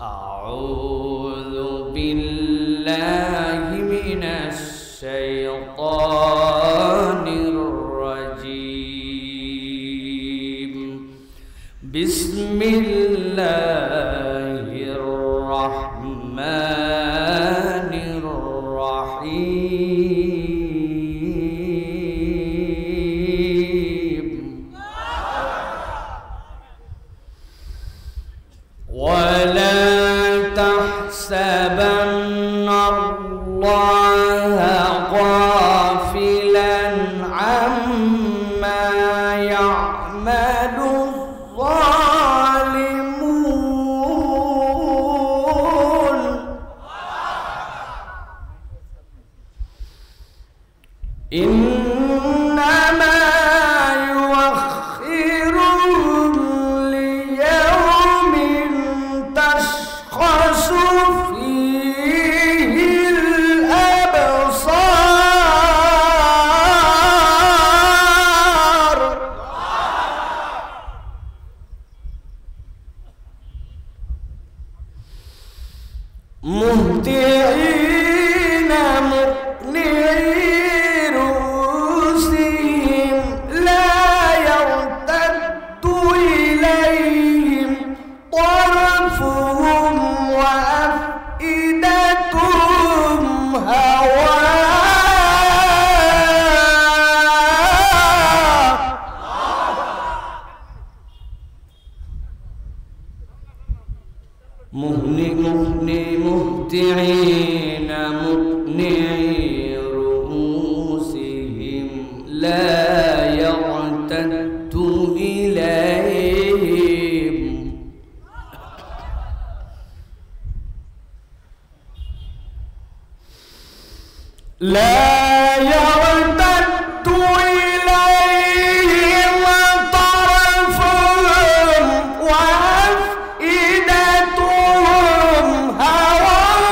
আউযু বিল্লাহি মিনাশ শাইতানির রাজীম। বিসমিল্লাহির রাহমানির রাহিম। ওয়ালা তাহসাবান্না আল্লাহা গাফিলান আম্মা ইয়া'মালু যালিমুন। ইন্নামা ইউআখিরুহুম লিয়াউমিন তাশখাসু ফীহিল আবসার। মুহতিঈনা মুকনিঈ রুউসিহিম লা ইয়ারতাদ্দু ইলাইহিম طرفهم وأفئدتهم هواء. مهطعين مقنعي رؤوسهم لا يرتد إليهم طرفهم وأفئدتهم هواء.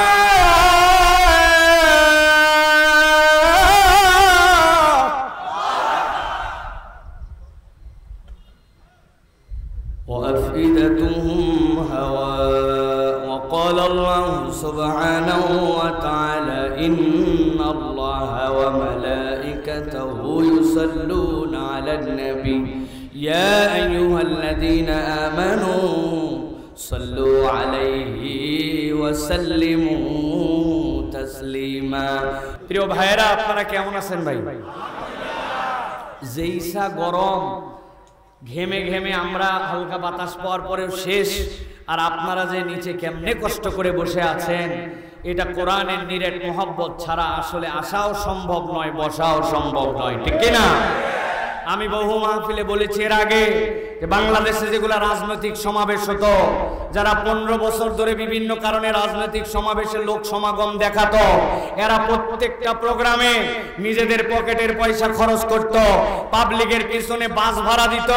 وأفئدتهم هواء. وقال الله سبحانه وتعالى إن الله وملائكته يصلون على النبي يا أيها الذين آمنوا صلوا عليه وسلموا تسليما. প্রিয় ভাইরা, আপনারা কেমন আছেন ভাই? যেইসা গরম, ঘেমে ঘেমে আমরা হালকা বাতাস পাওয়ার পরেও শেষ, আর আপনারা যে নিচে কেমনে কষ্ট করে বসে আছেন, এটা কোরআনের নিরেট মোহাব্বত ছাড়া আসলে আসাও সম্ভব নয়, বসাও সম্ভব নয়, ঠিক কিনা? আমি বহু মাহফিলে বলেছি এর আগে যে বাংলাদেশে যেগুলা রাজনৈতিক সমাবেশ হতো, যারা 15 বছর ধরে বিভিন্ন কারণে রাজনৈতিক সমাবেশে লোক সমাগম দেখাতো, এরা প্রত্যেকটা প্রোগ্রামে নিজেদের পকেটের পয়সা খরচ করত, পাবলিকের পিছনে বাস ভাড়া দিত,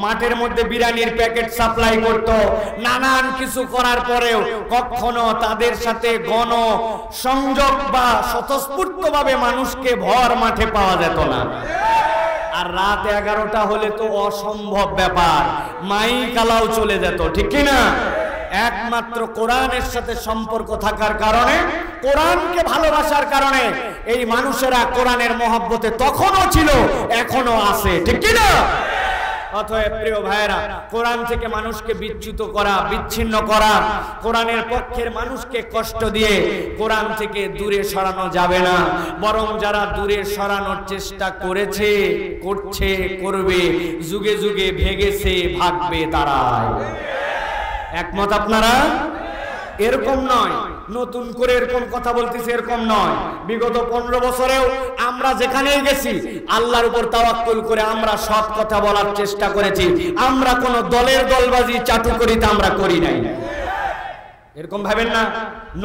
মাঠের মধ্যে বিরিয়ানির প্যাকেট সাপ্লাই করত, নানান কিছু করার পরেও কখনো তাদের সাথে গণ সংযোগ বা স্বতঃস্ফূর্তভাবে মানুষকে ভর মাঠে পাওয়া যেত না। আর রাত 11টা হলে তো অসম্ভব ব্যাপার, মাইক আলাও চলে যেত, ঠিক কিনা? একমাত্র কোরআনের সাথে সম্পর্ক থাকার কারণে, কোরআনকে ভালোবাসার কারণে এই মানুষেরা কোরআনের মহব্বতে তখনও ছিল, এখনো আছে, ঠিক কিনা? অতএব প্রিয় ভাইরা, কোরআন থেকে মানুষকে বিচ্যুত করা, বিচ্ছিন্ন করা, কোরআনের পক্ষের মানুষকে কষ্ট দিয়ে কোরআন থেকে দূরে সরানো যাবে না। বরং যারা দূরে সরানোর চেষ্টা করেছে, করছে, করবে, যুগে যুগে ভেগেছে, ভাগবে তারা। একমত আপনারা? এরকম নয়, নতুন করে এরকম কথা বলতেছি এরকম নয়। বিগত 15 বছরেও আমরা যেখানেই গেছি আল্লাহর উপর তাওয়াক্কুল করে আমরা সৎ কথা বলার চেষ্টা করেছি। আমরা কোন দলের দলবাজি চাটুকরিতা আমরা করি নাই। এরকম ভাবেন না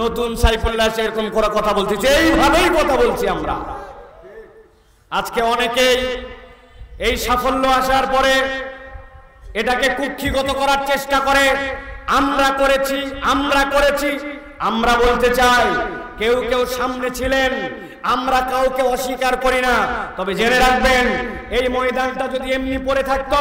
নতুন সাইফুল্লাহ এরকম করে কথা বলতেছে, এইভাবেই কথা বলছি আমরা। আজকে অনেকেই এই সাফল্য আসার পরে এটাকে কুক্ষিগত করার চেষ্টা করে। আমরা করেছি, আমরা করেছি। আমরা বলতে চাই, কেউ কেউ সামনে ছিলেন, আমরা কাউকে অস্বীকার করি না, তবে জেনে রাখবেন এই ময়দানটা যদি এমনি পড়ে থাকতো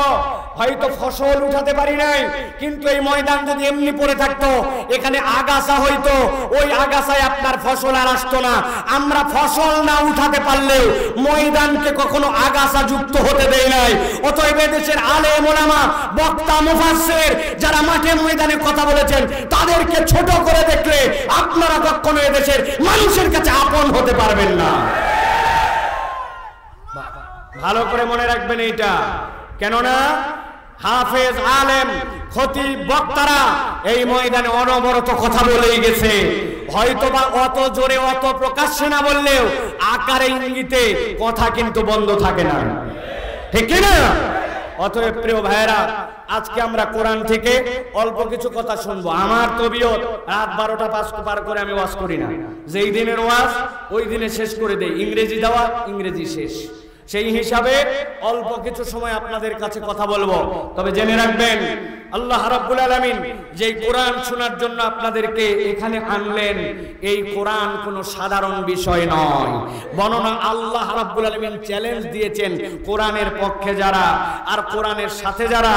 হয়তো ফসল উঠাতে পারি নাই, কিন্তু এই ময়দান যদি এমনি পড়ে থাকতো এখানে আগাছা হইতো, ওই আগাছায় আপনার ফসল আর আসতো না। আমরা ফসল না উঠাতে পারলেও ময়দানকে কখনো আগাছা যুক্ত হতে দেই নাই। অতএব দেশের আলেম ওলামা, বক্তা, মুফাসসির যারা মাঠে ময়দানে কথা বলেছেন তাদেরকে ছোট করে দেখলে আপনারা কখনো এদেশের মানুষের কাছে আপন হতে পারবেন না। ভালো করে মনে রাখবেন এইটা, কেননা হাফেজ, আলেম, খতিব, বক্তারা এই ময়দানে অনবরত কথা বলেই গেছে। হয়তোবা অত জোরে অত প্রকাশ্যে না বললেও আকারে ইঙ্গিতে কথা কিন্তু বন্ধ থাকে না, ঠিক কি না? অতএব প্রিয় ভাইয়েরা, আজকে আমরা কোরআন থেকে অল্প কিছু কথা শুনবো। আমার তবিয়ত রাত 12টা পার করে আমি ওয়াজ করি না, যেই দিনের ওয়াজ ওই দিনে শেষ করে দেই। ইংরেজি দেওয়া, ইংরেজি শেষ, সেই হিসাবে অল্প কিছু সময় আপনাদের কাছে কথা বলবো। তবে জেনে রাখবেন আল্লাহ রাব্বুল আলামিন যে কোরআন শোনার জন্য আপনাদেরকে এখানে আনলেন, এই কোরআন কোনো সাধারণ বিষয় নয়। বর্ণনা আল্লাহ রাব্বুল আলামিন চ্যালেঞ্জ দিয়েছেন কোরআনের পক্ষে যারা আর কোরআনের সাথে যারা,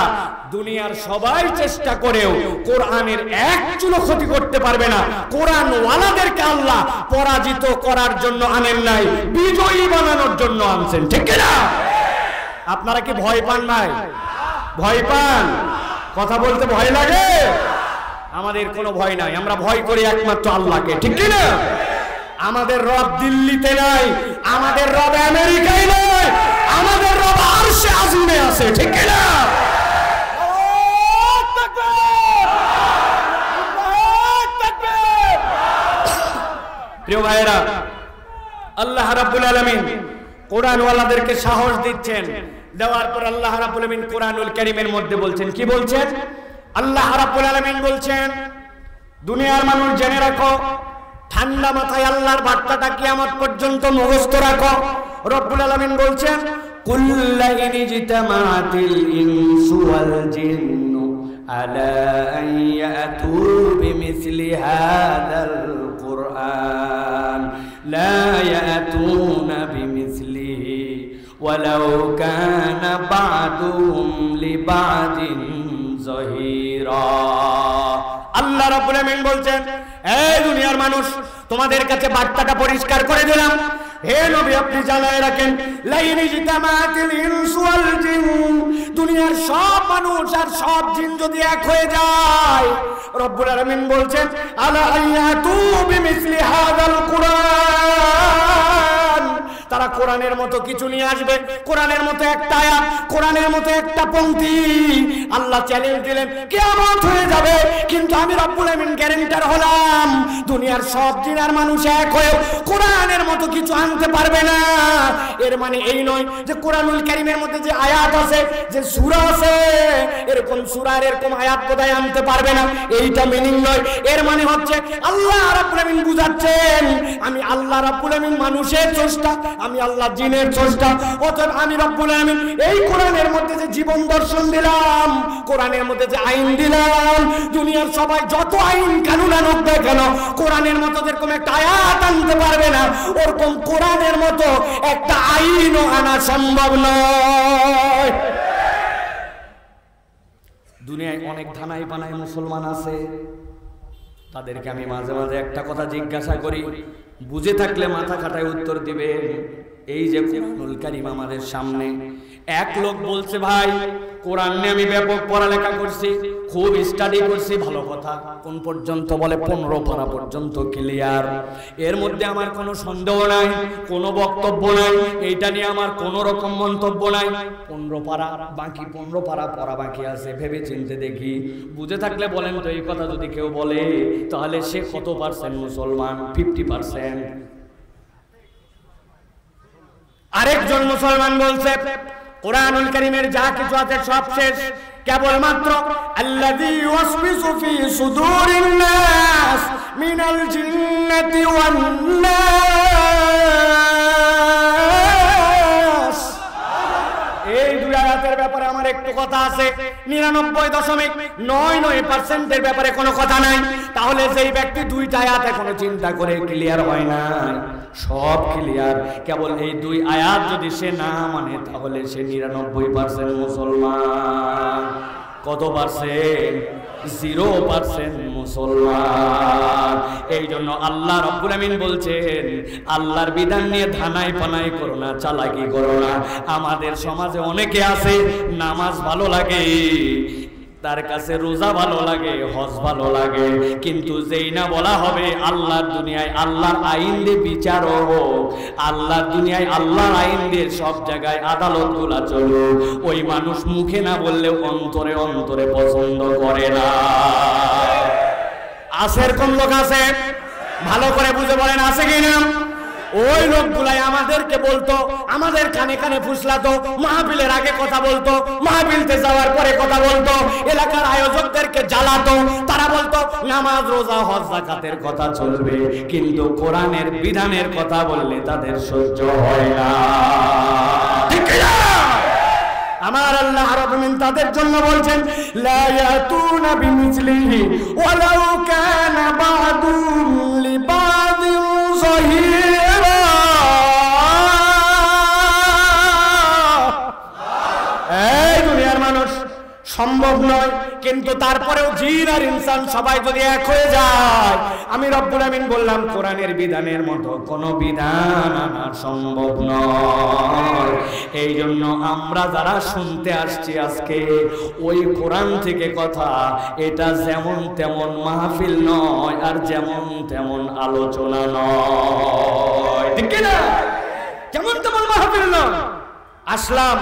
দুনিয়ার সবাই চেষ্টা করেও কোরআনের এক চুলো ক্ষতি করতে পারবে না। কোরআন ওয়ালাদেরকে আল্লাহ পরাজিত করার জন্য আনেন নাই, বিজয়ী বানানোর জন্য আনছেন, ঠিক না? আপনারা কি ভয় পান নাই? ভয় পান? কথা বলতে ভয় লাগে? আমাদের কোনো ভয় নাই, আমরা ভয় করি একমাত্র আল্লাহকে, ঠিক কি না? আমাদের রব দিল্লিতে নাই, আমাদের রব আমেরিকায় নাই, আমাদের রব আরশে আজিমে আছে, ঠিক কি না? প্রিয় ভাইয়েরা, আল্লাহ রাব্বুল আলামিন কোরআন ওয়ালাদেরকে সাহস দিচ্ছেন। দেওয়ার পর আল্লাহ রাব্বুল আলামিন কোরআনুল কারীমের মধ্যে বলছেন, কি বলছেন? আল্লাহ রাব্বুল আলামিন বলছেন, দুনিয়ার মানুষ জেনে রাখো, ঠান্ডা মাথায় আল্লাহর বার্তাটা কিয়ামত পর্যন্ত মুখস্থ রাখো। রব্বুল আলামিন বলছেন, কুল্লা ইনজিতামাতিল ইনসু ওয়াল জিন্নু আলা আন ইয়াতু বিমিসলি হাযাল কুরআন লা ইয়াতুনা বিমিসলিহি ওয়ালাউ কানা বা'দুহুম লিবা'দিন যাহিরা। আল্লাহ রাব্বুল আলামিন বলছেন, এই দুনিয়ার মানুষ, তোমাদের কাছে বার্তাটা পরিষ্কার করে দিলাম। হে নবী, আপনি জানায় রাখেন, লাইন জিতামাতিল ইনসু ওয়াল জিন, দুনিয়ার সব মানুষ আর সব জিন যদি এক হয়ে যায়, রব্বুল আলামিন বলছেন, আলা আয়াতু বিমিসলি হাযাল কুরআন, তারা কোরআনের মতো কিছু নিয়ে আসবে, কোরআনের মতো একটা আয়াত, কোরআনের মতো একটা পংক্তি। আল্লাহ চ্যালেঞ্জ দিলেন, কিয়ামত হয়ে যাবে, কিন্তু আমি রব্বুল আলামিন গ্যারান্টার হলাম, দুনিয়ার সব জিন আর মানুষ এক হয়ে কোরআনের মতো কিছু আনতে পারবে না। এর মানে এই নয় যে কোরআনুল কারীমের মধ্যে যে আয়াত আছে, যে সূরা আছে, এরকম সূরার এরকম আয়াত বোধহয় আনতে পারবে না, এইটা মিনিং নয়। এর মানে হচ্ছে আল্লাহ রাব্বুল আলামিন বুঝাচ্ছেন, আমি আল্লাহ রাব্বুল আলামিন মানুষের স্রষ্টা, আমি আল্লাহ জিনের স্রষ্টা। অতএব আমি রব্বুল আলামিন এই কোরআনের মধ্যে যে জীবন দর্শন দিলাম, কোরআনের মধ্যে যে আইন দিলাম, দুনিয়ার সবাই যত আইন কানুন আনুক না কেন, কোরআনের মতো যেরকম একটা আয়াত আনতে পারবে না, ওরকম কোরআনের মতো একটা আইনও আনা সম্ভব নয়। দুনিয়ায় অনেক ধানাই পানাই মুসলমান আছে, তাদেরকে আমি মাঝে মাঝে একটা কথা জিজ্ঞাসা করি, বুঝে থাকলে মাথা খাটায় উত্তর দিবে। এই যে কোরআনুল কারীম আমাদের সামনে, এক লোক বলছে, ভাই কোরআন নিয়ে আমি ব্যাপক পড়ালেখা করছি, খুব স্টাডি করছি, ভালো কথা, কোন পর্যন্ত? বলে 15 পারা পর্যন্ত ক্লিয়ার, এর মধ্যে আমার কোনো সন্দেহ নাই, কোনো বক্তব্য নাই, এইটা নিয়ে আমার কোনো রকম মন্তব্য নাই। 15 পারা বাকি, 15 পারা পড়া বাকি আছে, ভেবে চিনতে দেখি। বুঝে থাকলে বলেন তো, এই কথা যদি কেউ বলে তাহলে সে কত পার্সেন্ট মুসলমান? 50%। আরেকজন মুসলমান বলছে, কোরআনুল কারীমের যা কিছু আছে সব শেষ, কেবলমাত্র আল্লাযী ইউসবিসু ফি সুদুরিন নাস মিনাল জিন্নাতি ওয়ান নাস, এই দুই আয়াতে আয়াতের ব্যাপারে আমার একটু কথা আছে, 99.99% এর ব্যাপারে কোনো কথা নাই। তাহলে যেই ব্যক্তি দুইটা আয়াত এখনো চিন্তা করে ক্লিয়ার হয় না, সব ক্লিয়ার, কেবল এই দুই আয়াত যদি সে না মানে তাহলে সে 99% মুসলমান। কত পার্সেন্ট? 0% মুসলমান। এই জন্য আল্লাহ রাব্বুল আমিন বলছেন, আল্লাহর বিধান নিয়ে ধানাই পানাই করো না, চালাকি করো না। আমাদের সমাজে অনেকে আছে নামাজ ভালো লাগে, তার কাছে রোজা ভালো লাগে, হজ ভালো লাগে, কিন্তু যেই না বলা হবে আল্লাহর দুনিয়ায় আল্লাহর আইন দিয়ে বিচার হোক, আল্লাহর দুনিয়ায় আল্লাহর আইন দিয়ে সব জায়গায় আদালতগুলা চলুক, ওই মানুষ মুখে না বললেও অন্তরে অন্তরে পছন্দ করে না। আছে এরকম লোক? আছে? ভালো করে বুঝে বলেন আছে কিনা? ওই লোকগুলাই আমাদেরকে বলতো, আমাদের কানে কানে ফুসলাতো, মাহফিলের আগে কথা বলতো, মাহফিলতে যাওয়ার পরে কথা বলতো, এলাকার আয়োজকদেরকে জ্বালাতো। তারা বলতো নামাজ রোজা হজ যাকাতের কথা চলবে, কিন্তু কোরআনের বিধানের কথা বললে তাদের সহ্য হয় না। ঠিক না? আমার আল্লাহ রাব্বুল আমিন তাদের জন্য বলছেন, লা ইয়াতুনা বিমিসলিহি ওয়ালাউ কানা বা'দুম লিবাদিন যাহিরা। এই দুনিয়ার মানুষ সম্ভব নয়, কিন্তু তারপরেও জিন আর ইনসান সবাই যদি এক হয়ে যায়, আমি রব্বুল আমিন বললাম কোরআনের বিধানের মতো কোনো বিধান আনা সম্ভব নয়। এই জন্য আমরা যারা শুনতে আসছি আজকে ওই কোরআন থেকে কথা, এটা যেমন তেমন মাহফিল নয় আর যেমন তেমন আলোচনা নয়। ঠিক না? যেমন তেমন মাহফিল নয়। আসলাম,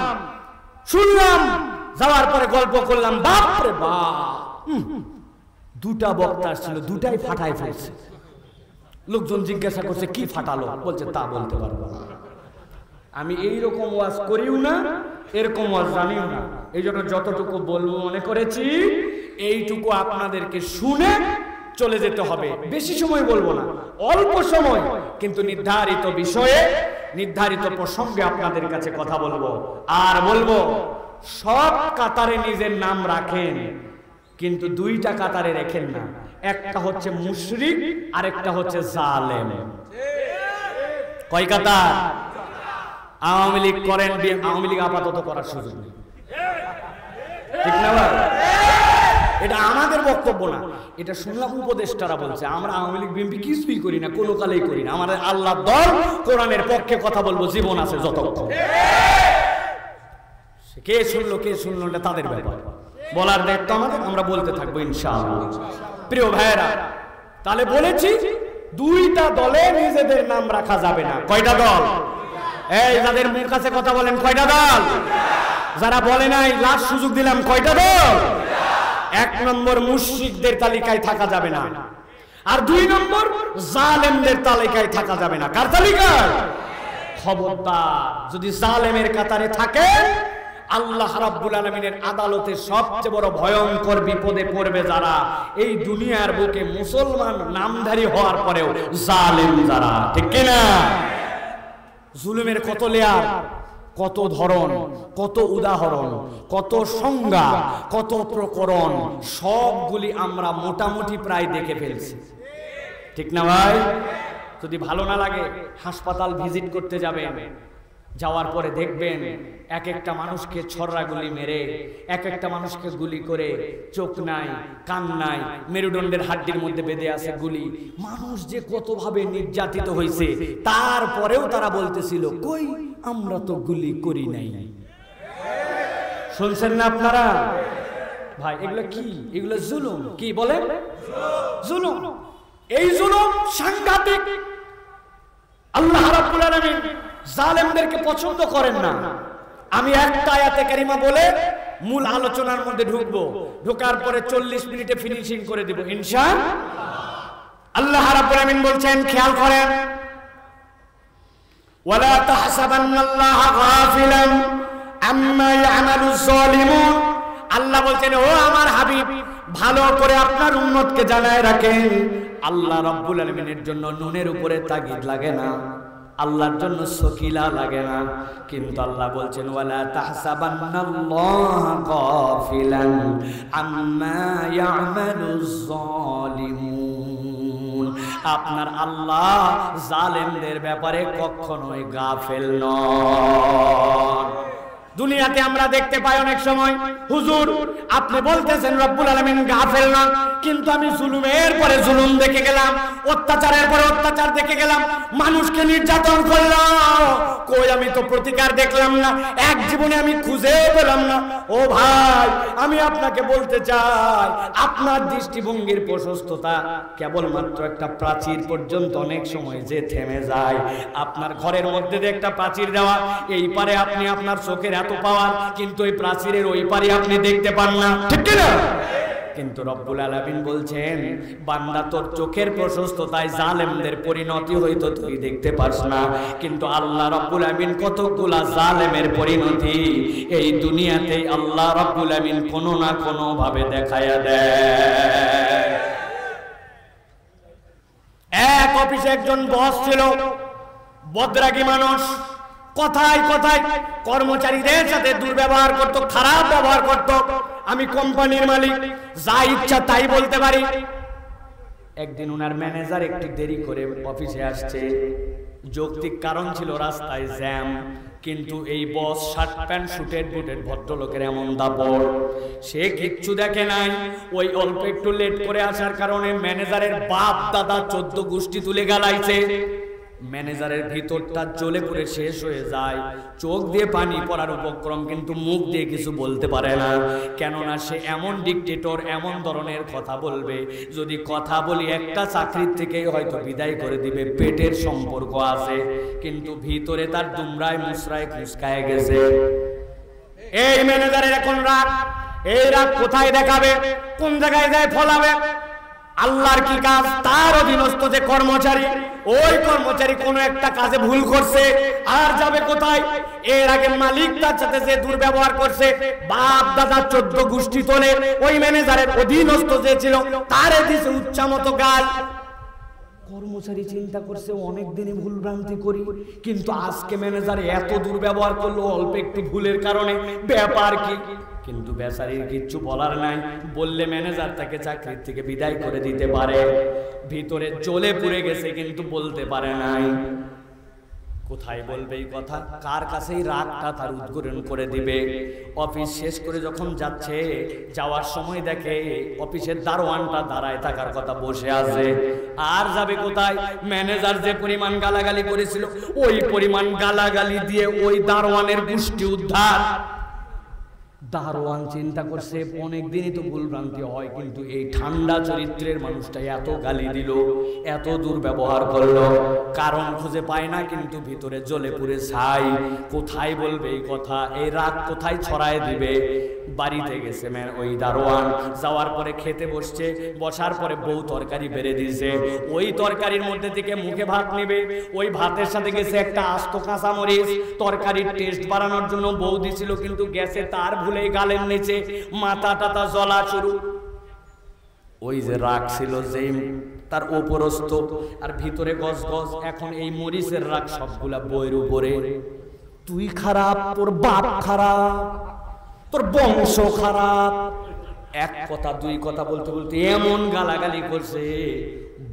শুনলাম, যাওয়ার পরে গল্প করলাম, বাপ রে বাপ, দুটা বক্তা ছিল, দুটাই ফাটায় ফেলছে। লোকজন জিজ্ঞাসা করছে কি ফাটালো? বলছে তা বলতে পারবো না, আমি এইরকম ওয়াজ করিও না, এরকম ওয়াজ জানিও না। এই জন্য যতটুকু বলবো মনে করেছি এইটুকু আপনাদেরকে শুনে চলে যেতে হবে। বেশি সময় বলবো না, অল্প সময়, কিন্তু নির্ধারিত বিষয়ে নির্ধারিত প্রসঙ্গে আপনাদের কাছে কথা বলবো। আর বলবো, সব কাতারে নিজের নাম রাখেন, কিন্তু দুইটা কাতারে রাখেন না। একটা হচ্ছে মুশরিক, আরেকটা হচ্ছে জালেম। কয় কাতার? আওয়ামী লীগ করেন, আওয়ামী লীগ আপাতত করার সুযোগ নেই। ঠিক না ভাই? এটা আমাদের বক্তব্য না, এটা শুনলাম উপদেষ্টারা বলছে। আমরা আওয়ামী লীগ বিএনপি কিছুই করি না, কোনো কালেই করি না। আমাদের আল্লাহ দল, কোরআনের পক্ষে কথা বলবো জীবন আছে যতক্ষণ। কে শুনলো কে শুনলো না তাদের ব্যাপার, বলার দায়িত্ব আমাদের, আমরা বলতে থাকবো ইনশাআল্লাহ। প্রিয় ভাইয়েরা, তাহলে বলেছি দুইটা দলে নিজেদের নাম রাখা যাবে না। কয়টা দল? এই যাদের মুখ কাছে কথা বলেন, কয়টা দল? যারা বলে নাই লাস্ট সুযোগ দিলাম, কয়টা দল? 1 নম্বর মুশরিকদের তালিকায় থাকা যাবে না, আর 2 নম্বর জালেমদের তালিকায় থাকা যাবে না। কার তালিকায়? খবরদার, যদি জালেমের কাতারে থাকে আল্লাহ রাব্বুল আলামিনের আদালতে সবচেয়ে বড় ভয়ঙ্কর বিপদে পড়বে যারা এই দুনিয়ার বুকে মুসলমান নামধারী হওয়ার পরেও জালেম যারা। ঠিক কিনা? জুলুমের কত লেয়ার, কত ধরন, কত উদাহরণ, কত সংজ্ঞা, কত প্রকরণ, সবগুলি আমরা মোটামুটি প্রায় দেখে ফেলছি। ঠিক না ভাই? যদি ভালো না লাগে হাসপাতাল ভিজিট করতে যাবেন, যাওয়ার পরে দেখবেন এক একটা মানুষকে ছররা গুলি মেরে, এক একটা মানুষকে গুলি করে, চোখ নাই, কান নাই, মেরুদণ্ডের হাড্ডির মধ্যে বেঁধে আছে গুলি। মানুষ যে কতভাবে নির্যাতিত হয়েছে, তারপরেও তারা বলতেছিল কই আমরা তো গুলি করি নাই। শুনছেন না আপনারা? ভাই এগুলো কি? এগুলো জুলুম। কি বলেন? জুলুম। এই জুলুম সাংঘাতিক। আল্লাহ রাব্বুল আলামিন জালেমদেরকে পছন্দ করেন না। আমি একটা আয়াতে কারিমা বলে মূল আলোচনার মধ্যে ঢুকবো, ঢোকার পরে 40 মিনিটে ফিনিশিং করে দেব ইনশাআল্লাহ। আল্লাহ রাব্বুল আলামিন বলছেন, খেয়াল করেন, ওয়ালা তাহসাবান্নাল্লাহা গাফিলান আম্মা ইয়ামালুজ জালিমুন। আল্লাহ বলছেন, ও আমার হাবিব, ভালো করে আপনার উম্মতকে জানায় রাখেন, আল্লাহ রাব্বুল আলামিনের জন্য নুনের উপরে তাগিদ লাগে না। আল্লাহর জন্য সকিলা লাগে না, কিন্তু আল্লাহ বলছেন ওয়ালা তাহসাবান্নাল্লাহা গাফিলান আম্মা ইয়ামালুজ জালিমুন। আপনার আল্লাহ জালেমদের ব্যাপারে কখনোই গাফেল নন। দুনিয়াতে আমরা দেখতে পাই অনেক সময়, হুজুর আপনি বলতেছেন রব্বুল আলামিন গাফেল নন, কিন্তু আমি জুলুমের পরে জুলুম দেখে গেলাম, অত্যাচারের পরে অত্যাচার দেখে গেলাম, মানুষকে নির্যাতন করলাম, কই আমি তো প্রতিকার দেখলাম না, এক জীবনে আমি খুঁজে পেলাম না। ও ভাই, আমি আপনাকে বলতে চাই, আপনার দৃষ্টিভঙ্গির প্রশস্ততা কেবলমাত্র একটা প্রাচীর পর্যন্ত অনেক সময় যে থেমে যায়। আপনার ঘরের মধ্যে যে একটা প্রাচীর দেওয়া, এই পারে আপনি আপনার চোখের এত পাওয়ার, কিন্তু এই প্রাচীরের ওই পারে আপনি দেখতে পান না, ঠিক না? কিন্তু রব্বুল আলামিন বলছেন বান্দা তোর চোখের প্রশস্ততায় জালেমদের পরিণতি হয়তো তুই দেখতে পাস না, কিন্তু আল্লাহ রব্বুল আলামিন কতগুলা জালেমের পরিণতি এই দুনিয়াতে আল্লাহ রব্বুল আলামিন কোনো না কোনো ভাবে দেখায়া দেয়। এক অফিসে একজন বস ছিল, বদরাগী মানুষ, কথায় কথায় কর্মচারীদের সাথে দুর্ব্যবহার করত, খারাপ ব্যবহার করত। আমি কোম্পানির মালিক, যা ইচ্ছা তাই বলতে পারি। একদিন ওনার ম্যানেজার একটু দেরি করে অফিসে আসছে, যৌক্তিক কারণ ছিল রাস্তায় জ্যাম, কিন্তু এই বস শার্ট প্যান্ট শুটেড বুটেড ভদ্রলোকের এমন দাপট, সে কিচ্ছু দেখে নাই। ওই অল্প একটু লেট করে আসার কারণে ম্যানেজারের বাপ দাদা 14 গোষ্ঠী তুলে গালাইছে। ম্যানেজারের ভিতরটা জ্বলে পুড়ে শেষ হয়ে যায়, চোখ দিয়ে পানি পড়ার উপক্রম, কিন্তু মুখ দিয়ে কিছু বলতে পারে না, কেননা সে এমন ডিক্টেটর, এমন ধরনের কথা বলবে, যদি কথা বলি একটা চাকরির থেকেই হয়তো বিদায় করে দিবে, পেটের সম্পর্ক আছে, কিন্তু ভিতরে তার দুমরায় মুসরায় খুসকায় গেছে। এই ম্যানেজারের এখন রাগ, এই রাগ কোথায় দেখাবে, কোন জায়গায় যায় ফলাবে? আল্লাহর কি কাজ, তার অধীনস্থ যে কর্মচারী, ওই কর্মচারী কোনো একটা কাজে ভুল করছে, আর যাবে কোথায়? এর আগে মালিক তার সাথে যে দুর্ব্যবহার করছে, বাপ দাদা 14 গোষ্ঠী তোলে, ওই ম্যানেজারের অধীনস্থ যে ছিল তারে দিছে উচ্চামতো গাল। কর্মচারী চিন্তা করছে অনেক দিনে ভুল ভ্রান্তি করি, কিন্তু আজকে ম্যানেজার এত দুর্ব্যবহার করলো অল্প একটু ভুলের কারণে, ব্যাপার কি? কিন্তু বেচারির কিচ্ছু বলার নাই, বললে ম্যানেজার তাকে চাকরির থেকে বিদায় করে দিতে পারে। ভিতরে জ্বলে পুড়ে গেছে, কিন্তু বলতে পারে নাই। কোথায় বলবে এই কথা? কার কাছেই রাগটা তার উদ্ঘাটন করে দিবে? অফিস শেষ করে যখন যাচ্ছে, যাওয়ার সময় দেখে অফিসের দারোয়ানটা দাঁড়ায় থাকার কথা বসে আছে, আর যাবে কোথায়? ম্যানেজার যে পরিমাণ গালাগালি করেছিল, ওই পরিমাণ গালাগালি দিয়ে ওই দারোয়ানের গোষ্ঠী উদ্ধার। দারোয়ান চিন্তা করছে অনেক দিনই তো ভুলভ্রান্তি হয়, কিন্তু এই ঠান্ডা চরিত্রের মানুষটা এত গালি দিল, এত দুর্ব্যবহার করলো, কারণ খুঁজে পায় না, কিন্তু ভিতরে জ্বলে পুড়ে ছাই। কোথায় বলবে এই কথা? এই রাগ কোথায় ছড়ায় দিবে? বাড়িতে গেছে ওই দারোয়ান, যাওয়ার পরে খেতে বসছে, বসার পরে বউ তরকারি বেড়ে দিয়েছে, ওই তরকারির মধ্যে থেকে মুখে ভাত নেবে, ওই ভাতের সাথে গেছে একটা আস্ত কাঁচামরিচ, তরকারির টেস্ট বাড়ানোর জন্য বউ দিছিল, কিন্তু গ্যাসে তার ভুলে গালের নিচে মাথা টাতা জ্বলা শুরু। ওই যে রাগ ছিল যে তার উপরস্থ, আর ভিতরে গজ গজ। এখন এই মরিচের রাগ সবগুলা বইয়ের উপরে। তুই খারাপ, তোর বাপ খারাপ, তোর বংশ খারাপ। এক কথা দুই কথা বলতে বলতে এমন গালাগালি করছে,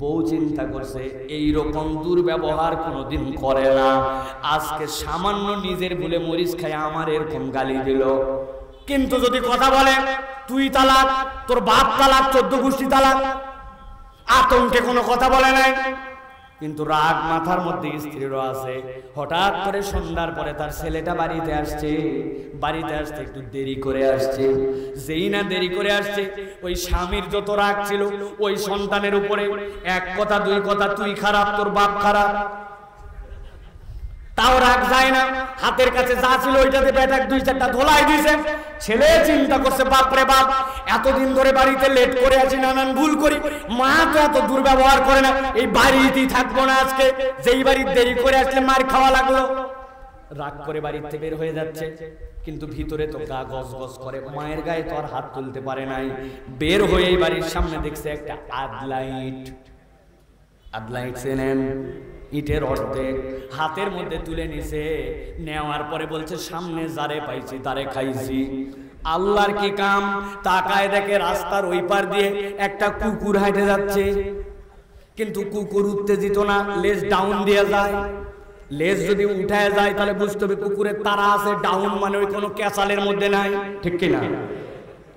বউ চিন্তা করছে এই রকম দুর্ব্যবহার কোনোদিন করে না, আজকে সামান্য নিজের ভুলে মরিচ খায় আমার এরকম গালি দিল। কিন্তু যদি কথা বলে তুই তালাক, তোর বাপ তালাক, 14 গোষ্ঠী তালাক, আতঙ্কে কোনো কথা বলে নাই, কিন্তু রাগ মাথার মধ্যে স্ত্রীরও আছে। হঠাৎ করে সন্ধ্যার পরে তার ছেলেটা বাড়িতে আসছে, বাড়িতে আসতে একটু দেরি করে আসছে। যেই না দেরি করে আসছে, ওই স্বামীর যত রাগ ছিল ওই সন্তানের উপরে, এক কথা দুই কথা, তুই খারাপ, তোর বাপ খারাপ, তাও রাগ যায় না। হাতের কাছে যা ছিল ওইটাতে ব্যাটাক 2-4টা ধোলাই দিয়েছে। ছেলে চিন্তা করছে বাপরে বাপ, এতদিন ধরে বাড়িতে লেট করে আছি, নানান ভুল করি, মা তো এত দুর্ব্যবহার করে না, এই বাড়িতেই থাকবো না আজকে, যেই বাড়ির দেরি করে আসলে মার খাওয়া লাগলো। রাগ করে বাড়িতে বের হয়ে যাচ্ছে, কিন্তু ভিতরে তো গা গজ গজ করে, মায়ের গায়ে তো আর হাত তুলতে পারে নাই। বের হয়ে এই বাড়ির সামনে দেখছে একটা আধ লাইট, আদলাইট চেনেন, ইটের অর্ধেক হাতের মধ্যে তুলে নিছে, নেওয়ার পরে বলছে সামনে যারে পাইছি তারে খাইছি। আল্লাহর কি কাম, তাকায় দেখে রাস্তার ওই পার দিয়ে একটা কুকুর হাঁটে যাচ্ছে, কিন্তু কুকুর উত্তেজিত না, লেজ ডাউন দিয়ে যায়। লেজ যদি উঠায় যায় তাহলে বুঝতে হবে কুকুরের তারা আছে, ডাউন মানে ওই কোনো ক্যাসালের মধ্যে নাই, ঠিক কিনা?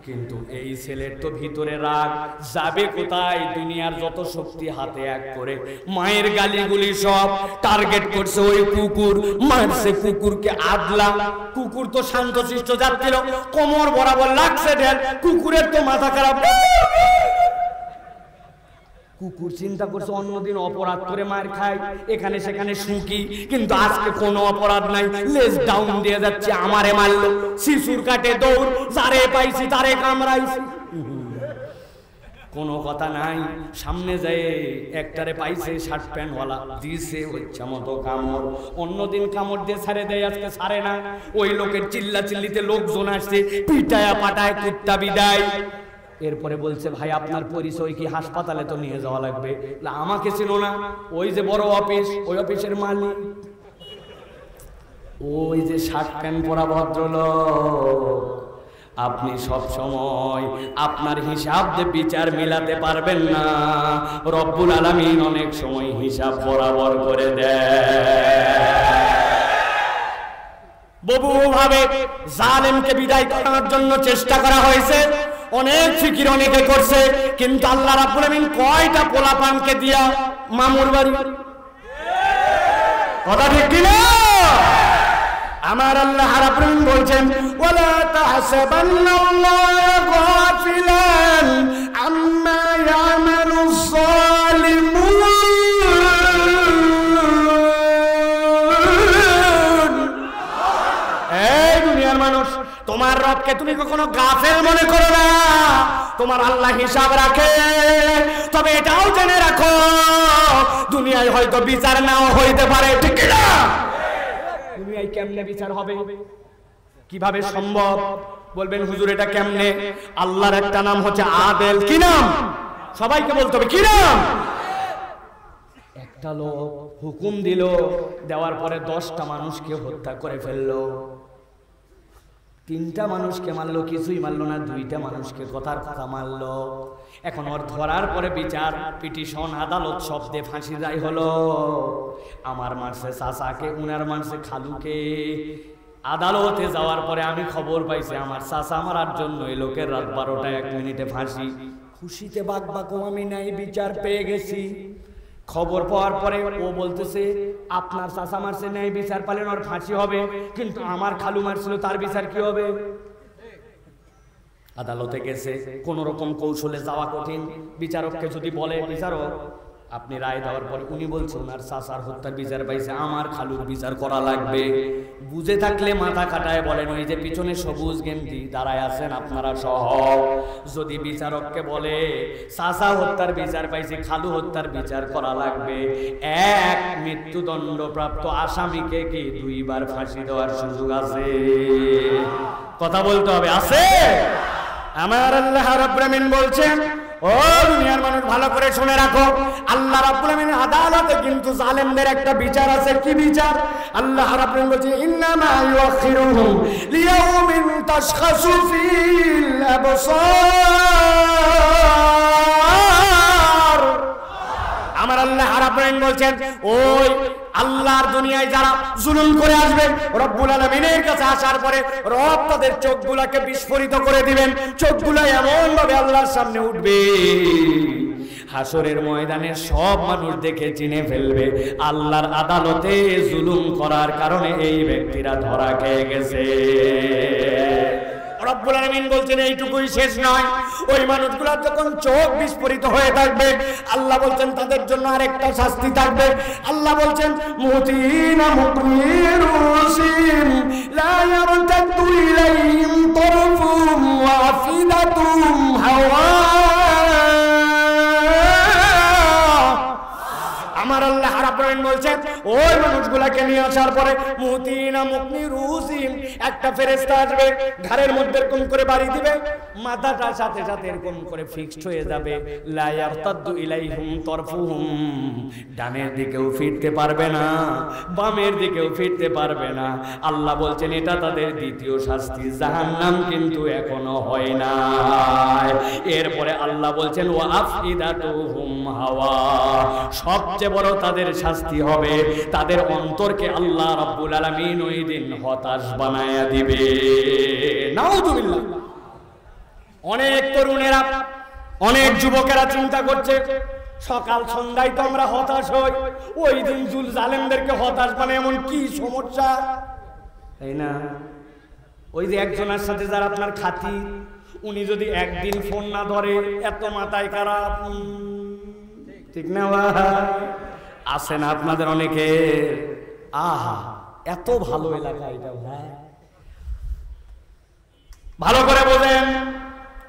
কিন্তু এই ছেলের তো ভিতরে রাগ, যাবে কোথায়? দুনিয়ার যত শক্তি হাতে এক করে মায়ের গালিগুলি সব টার্গেট করছে ওই কুকুর, মারছে কুকুরকে আদলা। কুকুর তো শান্তশিষ্ট যাচ্ছিল, কোমর বরাবর লাগছে ঢেল, কুকুরের তো মাথা খারাপ। কুকুর চিন্তা করছে অন্যদিন অপরাধ করে মার খায়, এখানে সেখানে শুকি, কিন্তু আজকে কোনো অপরাধ নাই, লেজ ডাউন দিয়ে যাচ্ছে, আমারে মারলো। শিশুর কাটে দৌড়, যারে পাইছি তারে কামড়াইছি, কোনো কথা নাই। সামনে যায় একটারে পাইছে শার্ট প্যান্ট ওয়ালা, দিছে হচ্ছে মতো কামড়। অন্যদিন কামড় দিয়ে ছাড়ে দেয়, আজকে ছাড়ে না। ওই লোকের চিল্লা চিল্লিতে লোকজন আসছে, পিটায়া পাটায় কুত্তা বিদায়। এরপরে বলছে ভাই আপনার পরিচয় কি? হাসপাতালে তো নিয়ে যাওয়া লাগবে। আমাকে ছিল না, ওই যে বড় অফিস, ওই অফিসের মালিক, ওই যে শার্ট প্যান্ট পরা ভদ্রলোক। আপনি সব সময় আপনার হিসাব দিয়ে বিচার মিলাতে পারবেন না, রব্বুল আলামিন অনেক সময় হিসাব বরাবর করে দেয়। বহুভাবে জালেমকে বিদায় করার জন্য চেষ্টা করা হয়েছে, অনেক ফিকির অনেকে করছে, কিন্তু আল্লাহ রাব্বুল আলামিন কয়টা পোলাপানকে দিয়া মামুর বাড়ি, কথা ঠিক কিনা? আমার আল্লাহ রাব্বুল আলামিন বলছেন ওয়ালা তাহসাবান্নাল্লাহা গাফিলান আম্মা ইয়ামালুস সালিমুন। এই দুনিয়ার মানুষ, তোমার রবকে তুমি কখনো গাফেল মনে করো না, তোমার আল্লাহ হিসাব রাখে। তবে এটাও জেনে রাখো দুনিয়ায় হয়তো বিচার নাও হইতে পারে, ঠিক না? দুনিয়ায় কেমনে বিচার হবে, কিভাবে সম্ভব? বলবেন হুজুর এটা কেমনে? আল্লাহর একটা নাম হচ্ছে আদেল। কি নাম? সবাইকে বলতে হবে, কি নাম? একটা লোক হুকুম দিল, দেওয়ার পরে 10টা মানুষকে হত্যা করে ফেললো। 3টা মানুষকে মারলো, কিছুই মারলো না, 2টা মানুষকে কথার কথা মারলো। এখন ওর ধরার পরে বিচার, পিটিশন, আদালত সব দিয়ে ফাঁসি রায় হলো। আমার মারছে চাচাকে, উনার মারছে খালুকে। আদালতে যাওয়ার পরে আমি খবর পাইছি আমার চাচা মারার জন্য এই লোকের রাত 12টা 1 মিনিটে ফাঁসি। খুশিতে বাকবাকম আমি নাই, বিচার পেয়ে গেছি। খবর পাওয়ার পরে ও বলতেছে আপনার চাচা মারছে, ন্যায় বিচার পালেন, ওর ফাঁসি হবে, কিন্তু আমার খালু মারছিল, তার বিচার কি হবে? আদালতে গেছে, কোন রকম কৌশলে যাওয়া কঠিন। বিচারককে যদি বলে বিচারক আপনি রায় দেওয়ার পরে, উনি বলছেন ওনার চাচার হত্যার বিচার পাইছে, আমার খালুর বিচার করা লাগবে। বুঝে থাকলে মাথা কাটায় বলেন, ওই যে পিছনে সবুজ গেঞ্জি দাঁড়ায় আছেন আপনারা সহ, যদি বিচারককে বলে চাচা হত্যার বিচার পাইছে, খালু হত্যার বিচার করা লাগবে, এক মৃত্যুদণ্ডপ্রাপ্ত আসামিকে কি 2 বার ফাঁসি দেওয়ার সুযোগ আছে? কথা বলতে হবে, আছে? আমার আল্লাহ রাব্বুল আলামিন বলছেন, ও দুনিয়ার মানুষ ভালো করে শুনে রাখো, আল্লাহ রাব্বুল আলামিনের আদালতে কিন্তু জালেমদের একটা বিচার আছে। কি বিচার? আল্লাহ রাব্বুল আলামিন বলেন ইন্নামা ইউখিরুহুম লিয়াউমিন তাশখাসু ফিল আবসার। আমার আল্লাহ রাব্বুল আলামিন বলছেন ওই আল্লাহর দুনিয়ায় যারা জুলুম করে আসবে, রব্বুল আলামিনের কাছে আসার পরে রব তাদের চোখগুলোকে বিস্ফোরিত করে দিবেন। চোখগুলো এমন ভাবে আল্লাহর সামনে উঠবে, হাসরের ময়দানে সব মানুষ দেখে চিনে ফেলবে আল্লাহর আদালতে জুলুম করার কারণে এই ব্যক্তিরা ধরা খেয়ে গেছে। রব্বুল আলামিন বলছেন এইটুকুই শেষ নয়, ওই মানুষগুলো যখন চোখ বিস্ফোরিত হয়ে থাকবে, আল্লাহ বলছেন তাদের জন্য আরেকটা শাস্তি থাকবে। আল্লাহ বলছেন মুতিনা মুকমিরুসিম লা ইয়ারতাদু ইলাইহিম তারফুম ওয়া আফিদাতুম হাওয়া। আমার আল্লাহ রাব্বুল আলামিন বলছেন ওই মানুষগুলোকে নিয়ে আসার পরে মুতিনা মুকনি রুসিম, একটা ফেরেশতা আসবে, ঘাড়ের মধ্যে এরকম করে বাড়ি দিবে, মাথাটা সাথে সাথে এরকম করে ফিক্সড হয়ে যাবে। লা ইয়ারতাদু ইলাইহিম তরফুহুম, ডানের দিকেও ফিরতে পারবে না, বামের দিকেও ফিরতে পারবে না। আল্লাহ বলছেন এটা তাদের দ্বিতীয় শাস্তি, জাহান্নাম কিন্তু এখনো হয় না। এরপরে আল্লাহ বলছেন ওয়া আফইদাতুহুম হাওয়া, সবচেয়ে বড় তাদের শাস্তি হবে তাদের অন্তরকে আল্লাহ রাব্বুল আলামিন ওই দিন হতাশ বানায়া দিবে। নাউযুবিল্লাহ। অনেক তরুণেরা, অনেক যুবকেরা চিন্তা করছে সকাল সন্ধ্যায় তো আমরা হতাশ হই, ওই দিন জুল জালেমদেরকে হতাশ বানায় এমন কি সমস্যা, তাই না? ওই যে একজনের সাথে যারা আপনার খাতি, উনি যদি একদিন ফোন না ধরে এত মাথায় খারাপ, ঠিক না ভাই? আসে না আপনাদের অনেকে, আহা এত ভালো এলাকা এটা ভাই, ভালো করে বোঝেন।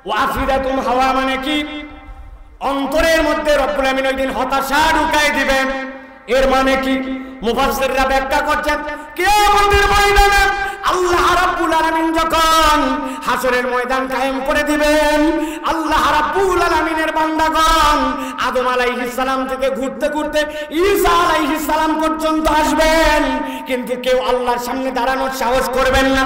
ওয়াফিদাতুম হাওয়া মানে কি? অন্তরের মধ্যে রব্বুল আমিন ওই দিন হতাশা ঢুকাই দিবেন। এর মানে কি? মুফাসসিররা ব্যাখ্যা করছেন কিয়ামতের ময়দানে আল্লাহ রাব্বুল আলামিন যখন হাসরের ময়দান কায়েম করে দিবেন, আল্লাহ রাব্বুল আলামিনের বান্দাগণ আদম আলাইহিস সালাম থেকে ঘুরতে ঘুরতে ঈসা আলাইহিস সালাম পর্যন্ত আসবেন, কিন্তু কেউ আল্লাহর সামনে দাঁড়ানোর সাহস করবেন না।